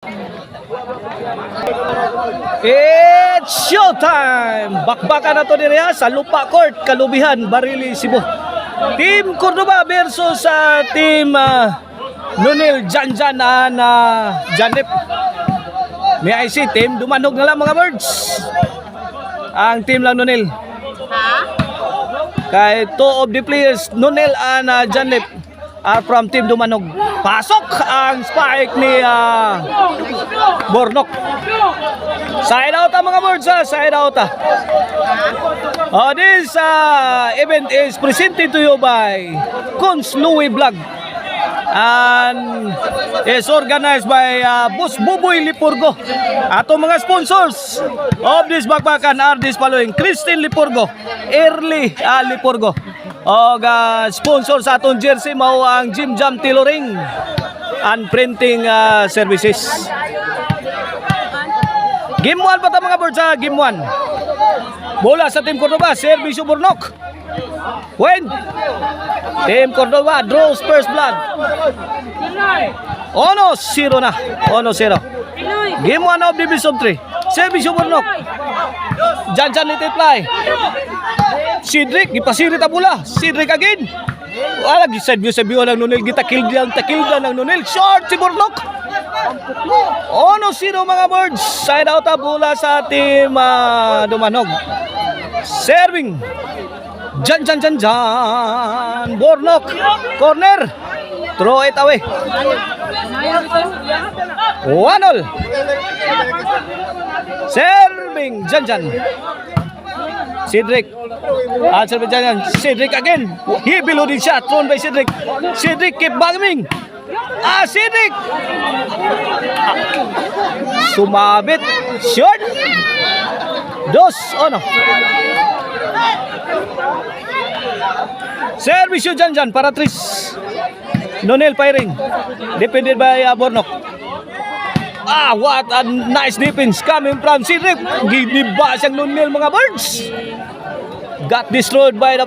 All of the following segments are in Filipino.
It's showtime! Bakbakan na to nila sa Lupa Court, Kalubihan, Barili, Cebu. Team Cordoba versus Team Nunil Janjan na Janip. May I see, Team Dumanog na lang mga birds. Ang team lang Nunil. Kay two of the players, Nunil and Janip, are from Team Dumanog. Pasok ang spike ni Bornok. Side out mga birds, side out. This event is presented to you by Kunz Louie Vlog and is organized by Boss Buboy Lipurgo. Ato mga sponsors of this bakbakan are this following: Christine Lipurgo, Early Lipurgo. Og sponsor sa atong jersey mao ang Jim Jam Tailoring and Printing Services. Game 1 pa ta mga birds, game 1. Bola sa Team Cordoba, Servisyo Bornok. Win. Team Cordoba draws first blood. 1-0 na. 1-0. Game 1 of Division 3. Servisyo Bornok. Janjan little fly. Cedric, gipasirit ang bola. Cedric again. Wala, gisad-view lang Nunil. Gitakil lang ng Nunil. Short si Bornok. 1-0 mga birds. Side out ang bola sa Team Dumanog. Serving. Jan. Bornok. Corner. Throw it away. 1-0. Serving. Jan. Cedric. Answer by Jan. Cedric again. He below the shot. Thrown by Cedric. Cedric keep banging. Cedric. Sumabit. Short. 2-0. Servisyo Janjan para Tris. Nunil firing. Defended by Bornok. What a nice defense coming from Cedric. Gidiba siyang Nunil mga birds. Got destroyed by the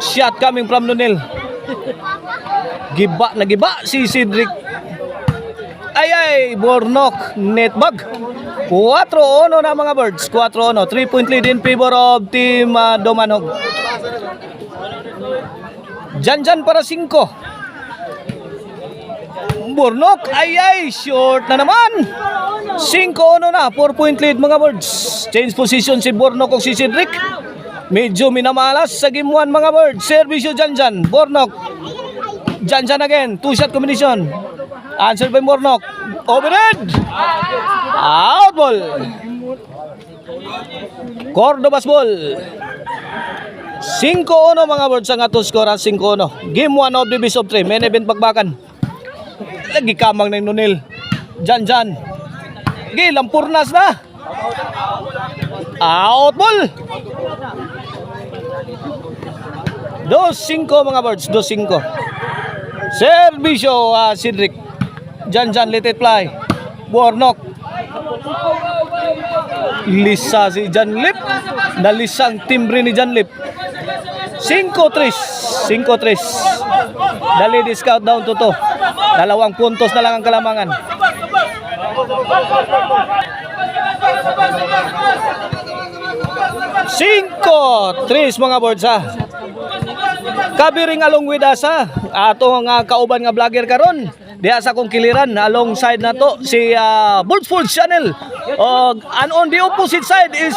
shot coming from Nunil. Giba si Cedric. Bornok netbag. 4-0 na mga birds. 4-0. 3-point lead in favor of Team Dumanog. Janjan para 5. Bornok, short na naman. 5-0 na, 4-point lead mga birds. Change position si Bornok o si Cedric. Medyo minamalas sa game 1 mga birds. Servisyo Janjan, Bornok. Janjan again, 2-shot combination. Answer by Bornok. Overhead. Out ball. Cordoba's ball. 5-0 mga birds ang ato score, 5-0. Game 1 of the Best of 3. Main event bakbakan. Lagi kamang ng Nunil. Janjan. Lampurnas na. Out ball. 2-5 mga birds. 2-5. Servisyo Cedric. Janjan let it fly. Bornok. Lisa si Janlip. Nalisang timbre ni Janlip. 5-3. Dali discount down to 2. 2 puntos na lang ang kalamangan. 5-3 mga birds Kabiring along with us ato nga kauban nga vlogger karon. Diya sa kong kiliran alongside na to si Bultford Channel. And on the opposite side is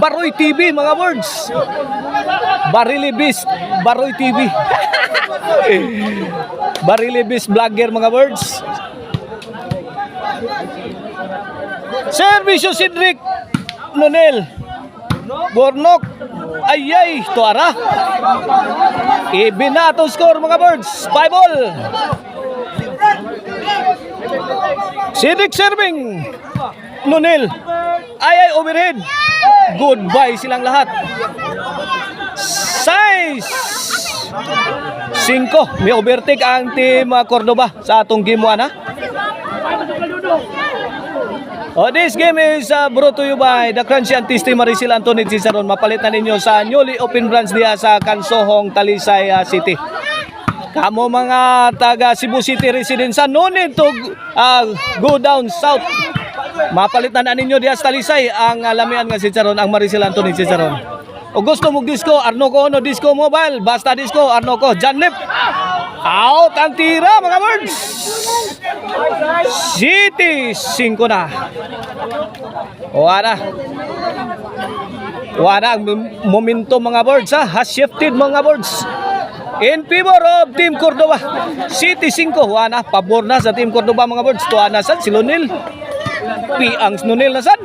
Baroy TV mga birds. Barili Beast Baroy TV. Barili Beast vlogger mga birds. Servisyo Cedric. Nunil. Bornok. Tuara. Ibinatong score mga birds. 5-all. Cedric serving. Nunil. Overhead. Goodbye silang lahat. 5. May overtake ang Team Cordoba sa atong game 1 this game is brought to you by the Crunchy and Tasty Maricel Antoinette Ciceron. Mapalit na ninyo sa newly open branch diya sa Kansohong, Talisay City. Kamo mga taga Cebu City residents, no need to go down south. Mapalitan na ninyo diya sa Talisay ang lamian nga si Charon, ang Maricel Anthony si Charon. O gusto mo disco, Arnoco no disco mobile, basta disco, Arnoco, John Lip. Out ang tira mga birds. City 5 na. Wala ang momentum mga birds ha. Has shifted mga birds. In favor of Team Cordova. City 5. Wala, pabor na sa Team Cordova mga birds. Tuwa na sad si Lunil. Piang Lunil na sad.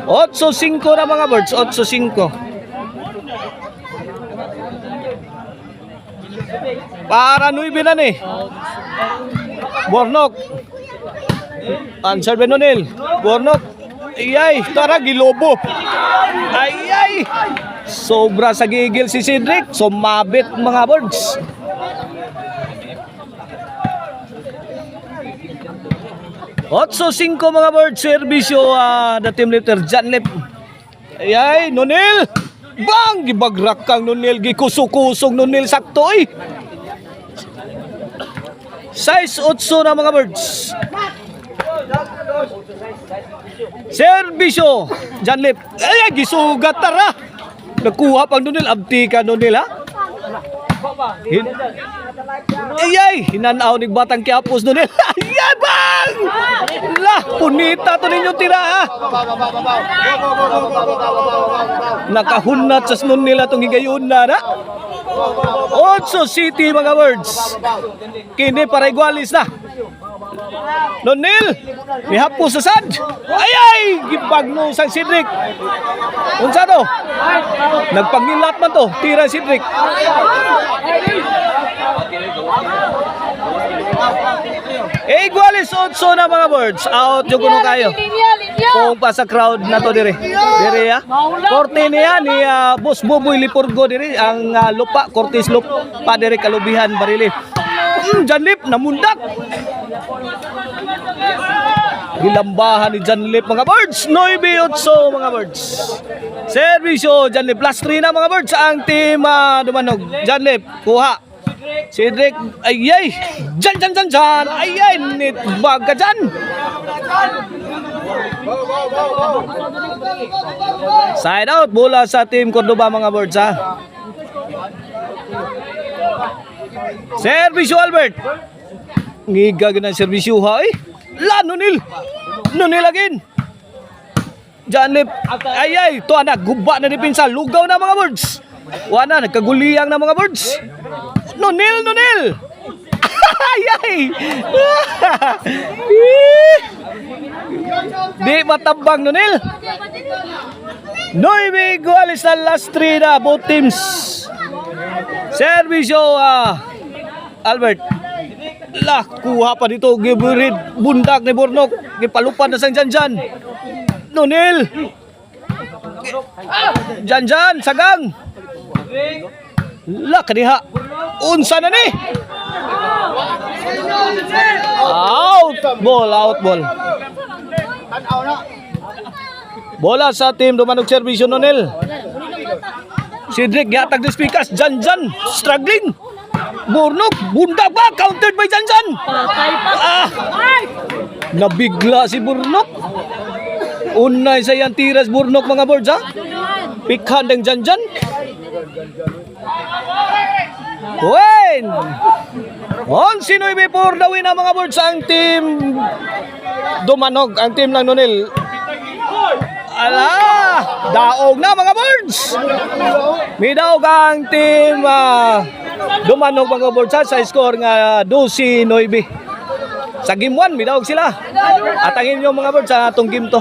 8-5 na mga birds. 8-5. Para 9 na ni. Bornok. Answer Benonil. Bornok. Ayay, tara gilobo. Ayay. Sobra sa gigil si Cedric. Sumabit mga birds. Otso 5 mga birds. Servisyo the team leader John Lip. Ayay, Nonil. Bang! Gibagrak kang Nonil. Gikusok-kusong Nonil sakto eh. Size 8 na mga birds. Servisyo John Lip. Ay, gisugat tara. Nakuha pang Nonil. Abti ka Nonil ha. Ayay, hinanaw ni Batang Quiapos Nonil. Ayay bang! Lah, punita to ninyo tira ha. Nakahunat sa Nonil atong higayon na na. Otso City mga birds. Kini para igualis na. Nonil, mihapos sa sad. Ayay, gipagno sang Cedric. Unsa to? Nagpangilat man to, tira Cedric. Igualis 8 na mga birds. Out yung kuno kayo. Kung pa sa crowd na to dire. Dire ya. Korte niya ni Boss Buboy Lipurgo dire ang lupa, Cortis lupa dire Kalubihan Barili. John Lip namundak. Gilambahan ni John Lip mga birds. 9-8 mga birds. Servisyo John Lip. Plus 3 na mga birds ang team Dumanog. John Lip kuha. Cedric, ayay. Jan. Ayay, nitbag ka dyan. Side out, bola sa team Cordova mga birds ha. Servisyo Albert. Ngigag na servisyo ha eh. La, Nonil agin. John Lip. Ayay, to anak, guba na ni Pinsa. Lugaw na mga birds. Wana, nagkaguliyang na mga birds. Nonil. Ayay. Di matabang Nonil. 9 goals sa last 3 na both teams. Servisyo Albert. Lah, kuha pa dito. Giburid bundak ni Bornok. Gipalupad na sang Janjan. Nonil. Janjan, sagang. Lah, kaniha. Unsa na ni? Out ball. Bola sa team Dumanog Servisyo Nonil. Cedric gihatag ni Spikas. Janjan struggling. Bornok, bundak ba? Countered by Janjan. Nabigla si Bornok. Unay sa yan tiras Bornok mga birds ha. Pikhan ng Janjan. Win! 11-9 for the win ang mga birds ang team Dumanog, ang team ng Nonil. Ala! Daog na mga birds! May daog ang team Dumanog mga birds sa score nga 12-9. Sa game 1, may daog sila. At ang inyong mga birds sa atong game to.